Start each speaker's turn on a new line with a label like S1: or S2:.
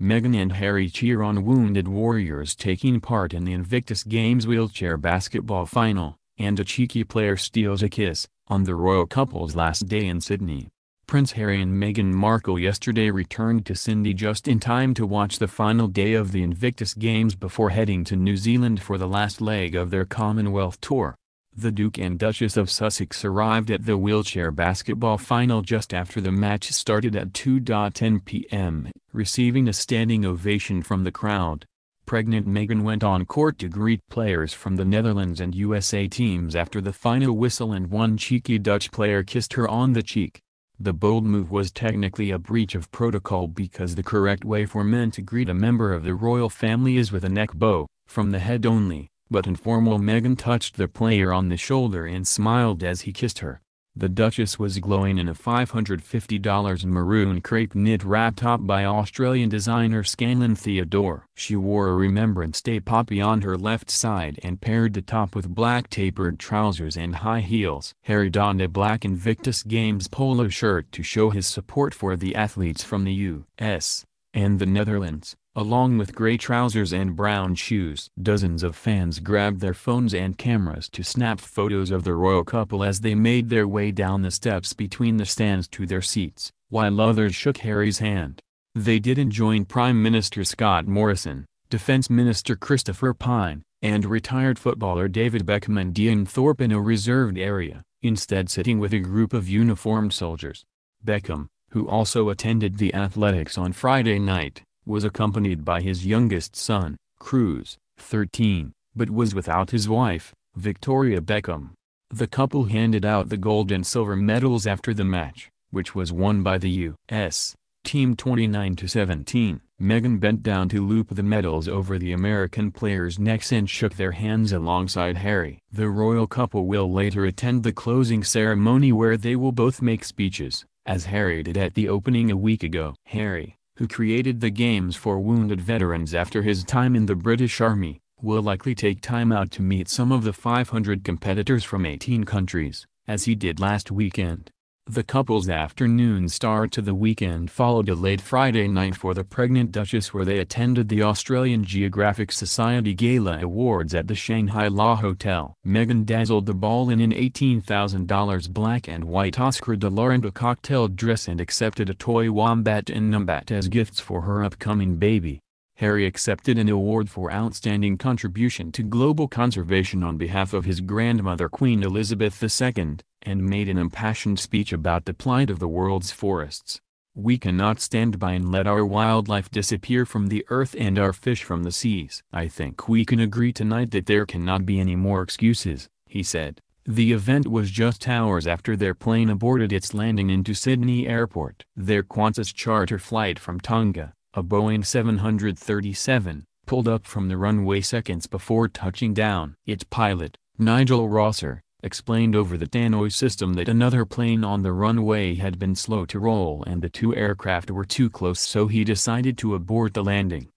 S1: Meghan and Harry cheer on wounded warriors taking part in the Invictus Games wheelchair basketball final, and a cheeky player steals a kiss on the royal couple's last day in Sydney. Prince Harry and Meghan Markle yesterday returned to Sydney just in time to watch the final day of the Invictus Games before heading to New Zealand for the last leg of their Commonwealth tour. The Duke and Duchess of Sussex arrived at the wheelchair basketball final just after the match started at 2:10 p.m., receiving a standing ovation from the crowd. Pregnant Meghan went on court to greet players from the Netherlands and USA teams after the final whistle, and one cheeky Dutch player kissed her on the cheek. The bold move was technically a breach of protocol because the correct way for men to greet a member of the royal family is with a neck bow, from the head only, but informal Meghan touched the player on the shoulder and smiled as he kissed her. The Duchess was glowing in a $550 maroon crepe knit wrap top by Australian designer Scanlan Theodore. She wore a Remembrance Day poppy on her left side and paired the top with black tapered trousers and high heels. Harry donned a black Invictus Games polo shirt to show his support for the athletes from the U.S. and the Netherlands, along with gray trousers and brown shoes. Dozens of fans grabbed their phones and cameras to snap photos of the royal couple as they made their way down the steps between the stands to their seats, while others shook Harry's hand. They didn't join Prime Minister Scott Morrison, Defence Minister Christopher Pyne, and retired footballer David Beckham and Ian Thorpe in a reserved area, instead sitting with a group of uniformed soldiers. Beckham, who also attended the athletics on Friday night, was accompanied by his youngest son, Cruz, 13, but was without his wife, Victoria Beckham. The couple handed out the gold and silver medals after the match, which was won by the U.S. team 29-17. Meghan bent down to loop the medals over the American players' necks and shook their hands alongside Harry. The royal couple will later attend the closing ceremony where they will both make speeches, as Harry did at the opening a week ago. Harry, who created the games for wounded veterans after his time in the British Army, will likely take time out to meet some of the 500 competitors from 18 countries, as he did last weekend. The couple's afternoon start to the weekend followed a late Friday night for the pregnant Duchess, where they attended the Australian Geographic Society Gala Awards at the Shanghai La Hotel. Meghan dazzled the ball in an $18,000 black and white Oscar de la Renta cocktail dress and accepted a toy wombat and numbat as gifts for her upcoming baby. Harry accepted an award for outstanding contribution to global conservation on behalf of his grandmother Queen Elizabeth II, and made an impassioned speech about the plight of the world's forests. "We cannot stand by and let our wildlife disappear from the earth and our fish from the seas. I think we can agree tonight that there cannot be any more excuses," he said. The event was just hours after their plane aborted its landing into Sydney Airport. Their Qantas charter flight from Tonga, a Boeing 737, pulled up from the runway seconds before touching down. Its pilot, Nigel Rosser, explained over the tannoy system that another plane on the runway had been slow to roll and the two aircraft were too close, so he decided to abort the landing.